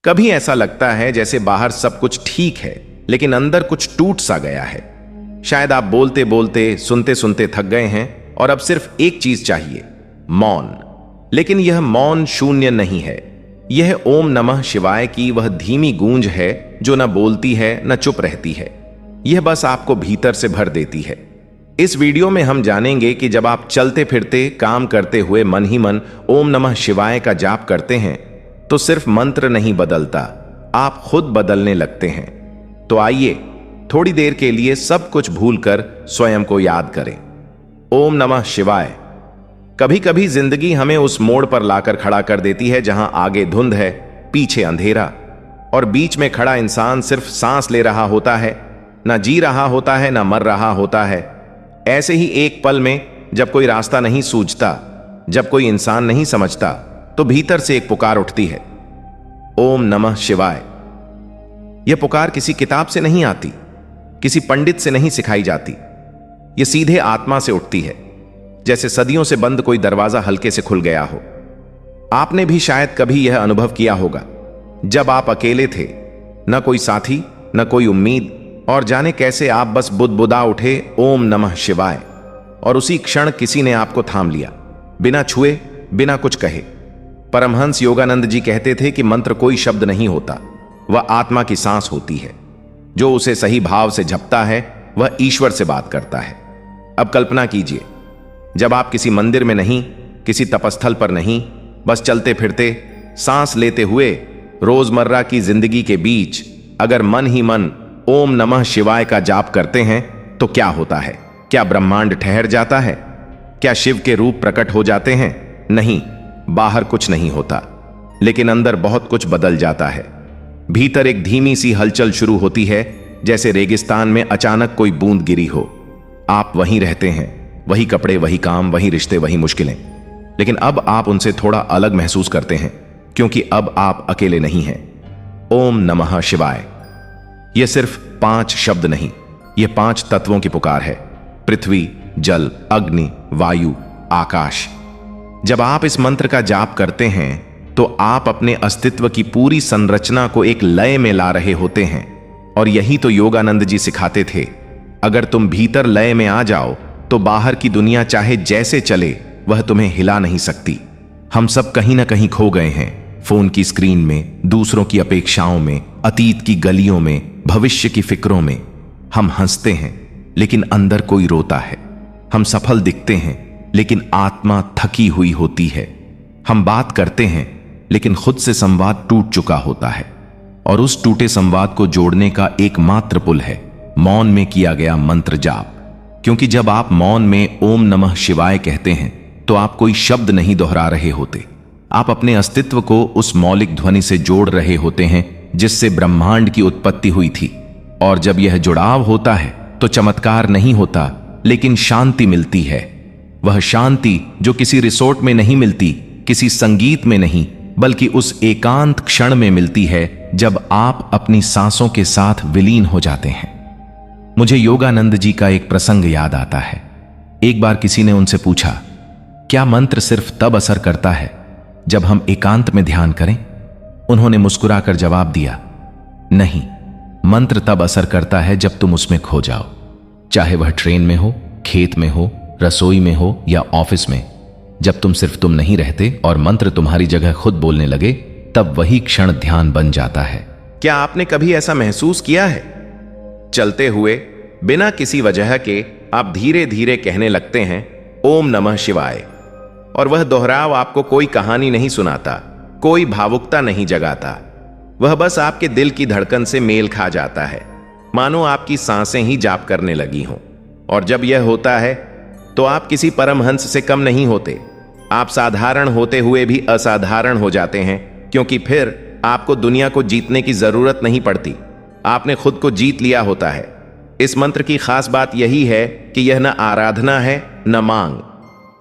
कभी ऐसा लगता है जैसे बाहर सब कुछ ठीक है, लेकिन अंदर कुछ टूट सा गया है। शायद आप बोलते बोलते सुनते सुनते थक गए हैं और अब सिर्फ एक चीज चाहिए, मौन। लेकिन यह मौन शून्य नहीं है। यह ओम नमः शिवाय की वह धीमी गूंज है जो न बोलती है न चुप रहती है। यह बस आपको भीतर से भर देती है। इस वीडियो में हम जानेंगे कि जब आप चलते फिरते काम करते हुए मन ही मन ओम नमः शिवाय का जाप करते हैं तो सिर्फ मंत्र नहीं बदलता, आप खुद बदलने लगते हैं। तो आइए थोड़ी देर के लिए सब कुछ भूलकर स्वयं को याद करें। ओम नमः शिवाय। कभी कभी जिंदगी हमें उस मोड़ पर लाकर खड़ा कर देती है जहां आगे धुंध है, पीछे अंधेरा और बीच में खड़ा इंसान सिर्फ सांस ले रहा होता है, ना जी रहा होता है ना मर रहा होता है। ऐसे ही एक पल में जब कोई रास्ता नहीं सूझता, जब कोई इंसान नहीं समझता, तो भीतर से एक पुकार उठती है, ओम नमः शिवाय। यह पुकार किसी किताब से नहीं आती, किसी पंडित से नहीं सिखाई जाती। यह सीधे आत्मा से उठती है, जैसे सदियों से बंद कोई दरवाजा हल्के से खुल गया हो। आपने भी शायद कभी यह अनुभव किया होगा, जब आप अकेले थे, न कोई साथी न कोई उम्मीद, और जाने कैसे आप बस बुदबुदा उठे ओम नमः शिवाय, और उसी क्षण किसी ने आपको थाम लिया, बिना छुए, बिना कुछ कहे। परमहंस योगानंद जी कहते थे कि मंत्र कोई शब्द नहीं होता, वह आत्मा की सांस होती है। जो उसे सही भाव से झपता है वह ईश्वर से बात करता है। अब कल्पना कीजिए, जब आप किसी मंदिर में नहीं, किसी तपस्थल पर नहीं, बस चलते फिरते सांस लेते हुए रोजमर्रा की जिंदगी के बीच अगर मन ही मन ओम नमः शिवाय का जाप करते हैं तो क्या होता है? क्या ब्रह्मांड ठहर जाता है? क्या शिव के रूप प्रकट हो जाते हैं? नहीं, बाहर कुछ नहीं होता, लेकिन अंदर बहुत कुछ बदल जाता है। भीतर एक धीमी सी हलचल शुरू होती है, जैसे रेगिस्तान में अचानक कोई बूंद गिरी हो। आप वहीं रहते हैं, वही कपड़े, वही काम, वही रिश्ते, वही मुश्किलें, लेकिन अब आप उनसे थोड़ा अलग महसूस करते हैं, क्योंकि अब आप अकेले नहीं हैं। ओम नमः शिवाय। यह सिर्फ 5 शब्द नहीं, यह 5 तत्वों की पुकार है, पृथ्वी, जल, अग्नि, वायु, आकाश। जब आप इस मंत्र का जाप करते हैं तो आप अपने अस्तित्व की पूरी संरचना को एक लय में ला रहे होते हैं। और यही तो योगानंद जी सिखाते थे, अगर तुम भीतर लय में आ जाओ तो बाहर की दुनिया चाहे जैसे चले वह तुम्हें हिला नहीं सकती। हम सब कहीं ना कहीं खो गए हैं, फोन की स्क्रीन में, दूसरों की अपेक्षाओं में, अतीत की गलियों में, भविष्य की फिक्रों में। हम हंसते हैं लेकिन अंदर कोई रोता है। हम सफल दिखते हैं लेकिन आत्मा थकी हुई होती है। हम बात करते हैं लेकिन खुद से संवाद टूट चुका होता है। और उस टूटे संवाद को जोड़ने का एकमात्र पुल है मौन में किया गया मंत्र जाप। क्योंकि जब आप मौन में ओम नमः शिवाय कहते हैं तो आप कोई शब्द नहीं दोहरा रहे होते, आप अपने अस्तित्व को उस मौलिक ध्वनि से जोड़ रहे होते हैं जिससे ब्रह्मांड की उत्पत्ति हुई थी। और जब यह जुड़ाव होता है तो चमत्कार नहीं होता, लेकिन शांति मिलती है। वह शांति जो किसी रिसोर्ट में नहीं मिलती, किसी संगीत में नहीं, बल्कि उस एकांत क्षण में मिलती है जब आप अपनी सांसों के साथ विलीन हो जाते हैं। मुझे योगानंद जी का एक प्रसंग याद आता है। एक बार किसी ने उनसे पूछा, क्या मंत्र सिर्फ तब असर करता है जब हम एकांत में ध्यान करें? उन्होंने मुस्कुराकर जवाब दिया, नहीं, मंत्र तब असर करता है जब तुम उसमें खो जाओ। चाहे वह ट्रेन में हो, खेत में हो, रसोई में हो या ऑफिस में। जब तुम सिर्फ तुम नहीं रहते और मंत्र तुम्हारी जगह खुद बोलने लगे, तब वही क्षण ध्यान बन जाता है। क्या आपने कभी ऐसा महसूस किया है? चलते हुए बिना किसी वजह के आप धीरे धीरे कहने लगते हैं ओम नमः शिवाय, और वह दोहराव आपको कोई कहानी नहीं सुनाता, कोई भावुकता नहीं जगाता। वह बस आपके दिल की धड़कन से मेल खा जाता है, मानो आपकी सांसें ही जाप करने लगी हों। और जब यह होता है तो आप किसी परमहंस से कम नहीं होते। आप साधारण होते हुए भी असाधारण हो जाते हैं, क्योंकि फिर आपको दुनिया को जीतने की जरूरत नहीं पड़ती, आपने खुद को जीत लिया होता है। इस मंत्र की खास बात यही है कि यह न आराधना है न मांग,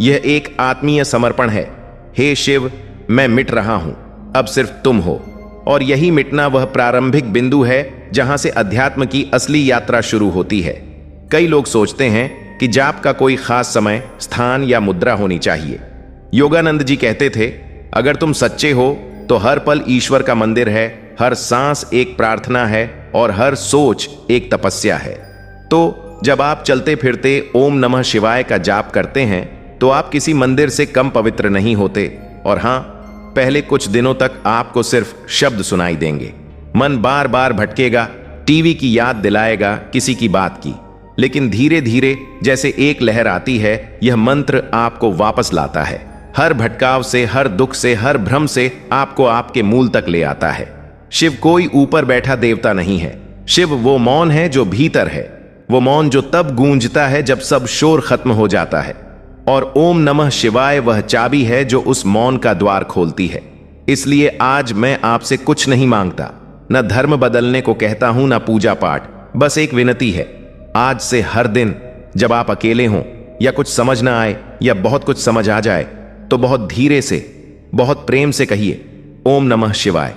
यह एक आत्मीय समर्पण है। हे शिव, मैं मिट रहा हूं, अब सिर्फ तुम हो। और यही मिटना वह प्रारंभिक बिंदु है जहां से अध्यात्म की असली यात्रा शुरू होती है। कई लोग सोचते हैं कि जाप का कोई खास समय, स्थान या मुद्रा होनी चाहिए। योगानंद जी कहते थे, अगर तुम सच्चे हो तो हर पल ईश्वर का मंदिर है, हर सांस एक प्रार्थना है और हर सोच एक तपस्या है। तो जब आप चलते फिरते ओम नमः शिवाय का जाप करते हैं तो आप किसी मंदिर से कम पवित्र नहीं होते। और हां, पहले कुछ दिनों तक आपको सिर्फ शब्द सुनाई देंगे, मन बार बार भटकेगा, टीवी की याद दिलाएगा किसी की बात की, लेकिन धीरे धीरे जैसे एक लहर आती है, यह मंत्र आपको वापस लाता है। हर भटकाव से, हर दुख से, हर भ्रम से आपको आपके मूल तक ले आता है। शिव कोई ऊपर बैठा देवता नहीं है। शिव वो मौन है जो भीतर है, वो मौन जो तब गूंजता है जब सब शोर खत्म हो जाता है। और ओम नमः शिवाय वह चाबी है जो उस मौन का द्वार खोलती है। इसलिए आज मैं आपसे कुछ नहीं मांगता, न धर्म बदलने को कहता हूं, न पूजा पाठ, बस एक विनती है। आज से हर दिन जब आप अकेले हों या कुछ समझ ना आए या बहुत कुछ समझ आ जाए तो बहुत धीरे से, बहुत प्रेम से कहिए ओम नमः शिवाय।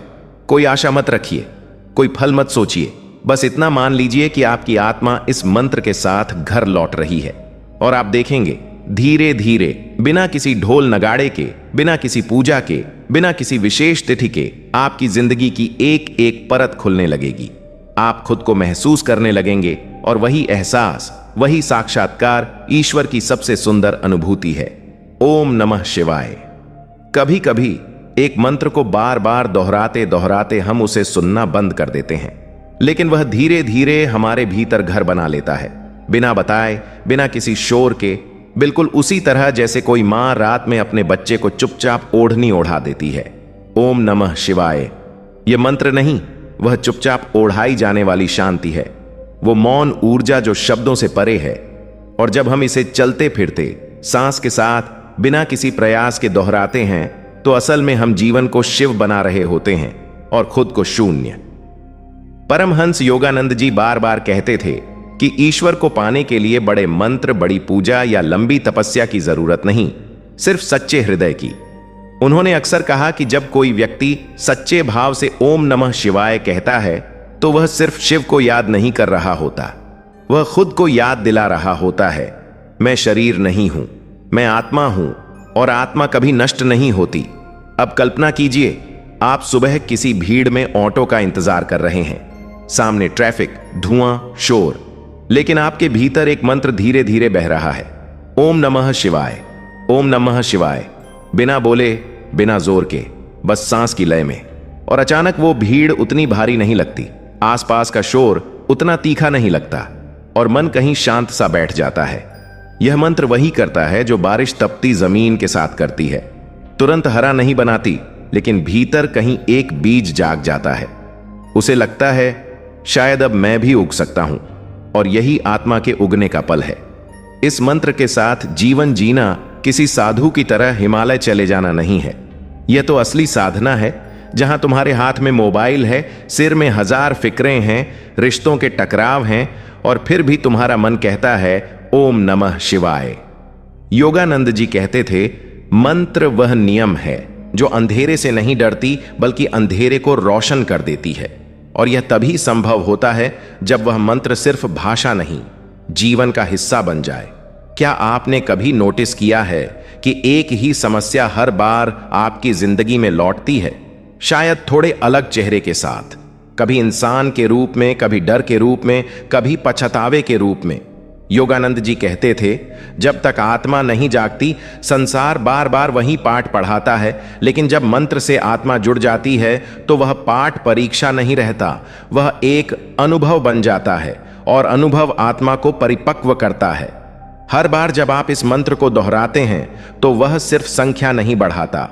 कोई आशा मत रखिए, कोई फल मत सोचिए, बस इतना मान लीजिए कि आपकी आत्मा इस मंत्र के साथ घर लौट रही है। और आप देखेंगे धीरे धीरे, बिना किसी ढोल नगाड़े के, बिना किसी पूजा के, बिना किसी विशेष तिथि के, आपकी जिंदगी की एक एक परत खुलने लगेगी। आप खुद को महसूस करने लगेंगे और वही एहसास, वही साक्षात्कार ईश्वर की सबसे सुंदर अनुभूति है। ओम नमः शिवाय। कभी कभी एक मंत्र को बार बार दोहराते दोहराते हम उसे सुनना बंद कर देते हैं, लेकिन वह धीरे धीरे हमारे भीतर घर बना लेता है, बिना बताए, बिना किसी शोर के, बिल्कुल उसी तरह जैसे कोई मां रात में अपने बच्चे को चुपचाप ओढ़नी ओढ़ा देती है। ओम नमः शिवाय यह मंत्र नहीं, वह चुपचाप ओढ़ाई जाने वाली शांति है, वो मौन ऊर्जा जो शब्दों से परे है। और जब हम इसे चलते फिरते, सांस के साथ, बिना किसी प्रयास के दोहराते हैं तो असल में हम जीवन को शिव बना रहे होते हैं और खुद को शून्य। परमहंस योगानंद जी बार बार कहते थे कि ईश्वर को पाने के लिए बड़े मंत्र, बड़ी पूजा या लंबी तपस्या की जरूरत नहीं, सिर्फ सच्चे हृदय की। उन्होंने अक्सर कहा कि जब कोई व्यक्ति सच्चे भाव से ओम नमः शिवाय कहता है तो वह सिर्फ शिव को याद नहीं कर रहा होता, वह खुद को याद दिला रहा होता है, मैं शरीर नहीं हूं, मैं आत्मा हूं और आत्मा कभी नष्ट नहीं होती। अब कल्पना कीजिए, आप सुबह किसी भीड़ में ऑटो का इंतजार कर रहे हैं, सामने ट्रैफिक, धुआं, शोर, लेकिन आपके भीतर एक मंत्र धीरे धीरे बह रहा है, ओम नमः शिवाय, ओम नमः शिवाय, बिना बोले, बिना जोर के, बस सांस की लय में। और अचानक वो भीड़ उतनी भारी नहीं लगती, आसपास का शोर उतना तीखा नहीं लगता और मन कहीं शांत सा बैठ जाता है। यह मंत्र वही करता है जो बारिश तपती जमीन के साथ करती है, तुरंत हरा नहीं बनाती, लेकिन भीतर कहीं एक बीज जाग जाता है। उसे लगता है शायद अब मैं भी उग सकता हूं, और यही आत्मा के उगने का पल है। इस मंत्र के साथ जीवन जीना किसी साधु की तरह हिमालय चले जाना नहीं है, यह तो असली साधना है, जहां तुम्हारे हाथ में मोबाइल है, सिर में 1000 फिक्रें हैं, रिश्तों के टकराव हैं, और फिर भी तुम्हारा मन कहता है ओम नमः शिवाय। योगानंद जी कहते थे, मंत्र वह नियम है जो अंधेरे से नहीं डरती बल्कि अंधेरे को रोशन कर देती है। और यह तभी संभव होता है जब वह मंत्र सिर्फ भाषा नहीं, जीवन का हिस्सा बन जाए। क्या आपने कभी नोटिस किया है कि एक ही समस्या हर बार आपकी जिंदगी में लौटती है, शायद थोड़े अलग चेहरे के साथ, कभी इंसान के रूप में, कभी डर के रूप में, कभी पछतावे के रूप में। योगानंद जी कहते थे, जब तक आत्मा नहीं जागती संसार बार बार वही पाठ पढ़ाता है, लेकिन जब मंत्र से आत्मा जुड़ जाती है तो वह पाठ परीक्षा नहीं रहता, वह एक अनुभव बन जाता है और अनुभव आत्मा को परिपक्व करता है। हर बार जब आप इस मंत्र को दोहराते हैं तो वह सिर्फ संख्या नहीं बढ़ाता,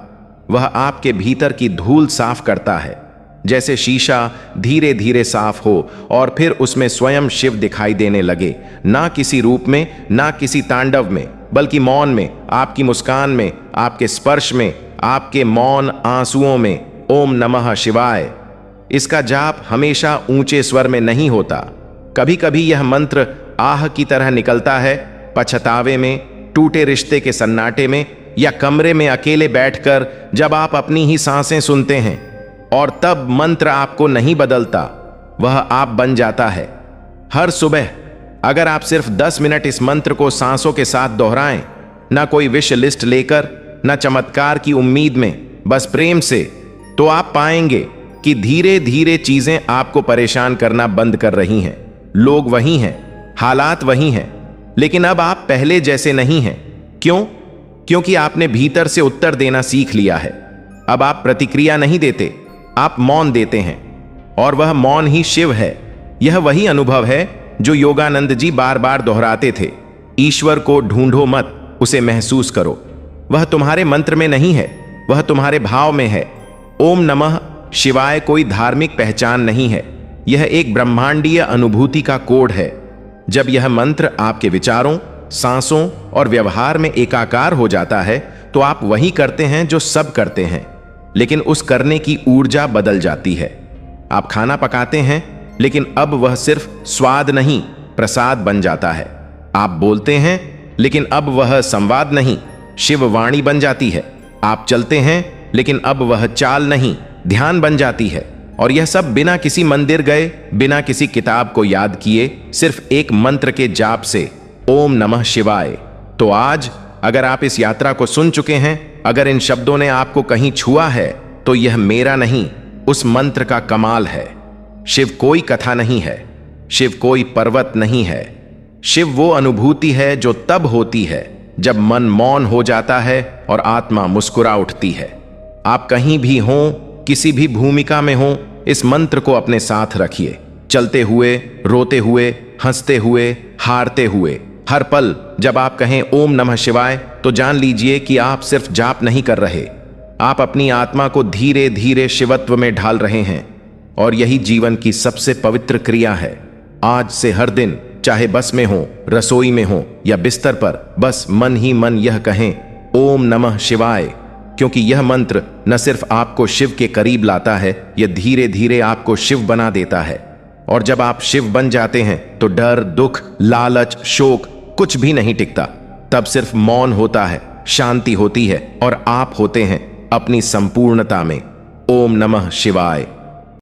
वह आपके भीतर की धूल साफ करता है, जैसे शीशा धीरे धीरे साफ हो और फिर उसमें स्वयं शिव दिखाई देने लगे, ना किसी रूप में, ना किसी तांडव में, बल्कि मौन में, आपकी मुस्कान में, आपके स्पर्श में, आपके मौन आंसुओं में। ओम नमः शिवाय। इसका जाप हमेशा ऊंचे स्वर में नहीं होता, कभी कभी यह मंत्र आह की तरह निकलता है, पछतावे में, टूटे रिश्ते के सन्नाटे में, या कमरे में अकेले बैठकर जब आप अपनी ही सांसें सुनते हैं। और तब मंत्र आपको नहीं बदलता, वह आप बन जाता है। हर सुबह अगर आप सिर्फ 10 मिनट इस मंत्र को सांसों के साथ दोहराएं, ना कोई विश लिस्ट लेकर, ना चमत्कार की उम्मीद में, बस प्रेम से, तो आप पाएंगे कि धीरे धीरे चीजें आपको परेशान करना बंद कर रही हैं। लोग वही हैं, हालात वही हैं, लेकिन अब आप पहले जैसे नहीं हैं। क्यों? क्योंकि आपने भीतर से उत्तर देना सीख लिया है। अब आप प्रतिक्रिया नहीं देते, आप मौन देते हैं, और वह मौन ही शिव है। यह वही अनुभव है जो योगानंद जी बार बार दोहराते थे। ईश्वर को ढूंढो मत, उसे महसूस करो। वह तुम्हारे मंत्र में नहीं है, वह तुम्हारे भाव में है। ओम नमः शिवाय कोई धार्मिक पहचान नहीं है, यह एक ब्रह्मांडीय अनुभूति का कोड है। जब यह मंत्र आपके विचारों, सांसों और व्यवहार में एकाकार हो जाता है तो आप वही करते हैं जो सब करते हैं, लेकिन उस करने की ऊर्जा बदल जाती है। आप खाना पकाते हैं, लेकिन अब वह सिर्फ स्वाद नहीं, प्रसाद बन जाता है। आप बोलते हैं, लेकिन अब वह संवाद नहीं, शिववाणी बन जाती है। आप चलते हैं, लेकिन अब वह चाल नहीं, ध्यान बन जाती है। और यह सब बिना किसी मंदिर गए, बिना किसी किताब को याद किए, सिर्फ एक मंत्र के जाप से, ओम नमः शिवाय। तो आज अगर आप इस यात्रा को सुन चुके हैं, अगर इन शब्दों ने आपको कहीं छुआ है, तो यह मेरा नहीं, उस मंत्र का कमाल है। शिव कोई कथा नहीं है, शिव कोई पर्वत नहीं है। शिव वो अनुभूति है जो तब होती है जब मन मौन हो जाता है और आत्मा मुस्कुरा उठती है। आप कहीं भी हों, किसी भी भूमिका में हों, इस मंत्र को अपने साथ रखिए। चलते हुए, रोते हुए, हंसते हुए, हारते हुए, हर पल जब आप कहें ओम नमः शिवाय, तो जान लीजिए कि आप सिर्फ जाप नहीं कर रहे, आप अपनी आत्मा को धीरे धीरे शिवत्व में ढाल रहे हैं। और यही जीवन की सबसे पवित्र क्रिया है। आज से हर दिन, चाहे बस में हो, रसोई में हो या बिस्तर पर, बस मन ही मन यह कहें ओम नमः शिवाय, क्योंकि यह मंत्र न सिर्फ आपको शिव के करीब लाता है, यह धीरे धीरे आपको शिव बना देता है। और जब आप शिव बन जाते हैं तो डर, दुख, लालच, शोक कुछ भी नहीं टिकता। तब सिर्फ मौन होता है, शांति होती है, और आप होते हैं अपनी संपूर्णता में। ओम नमः शिवाय।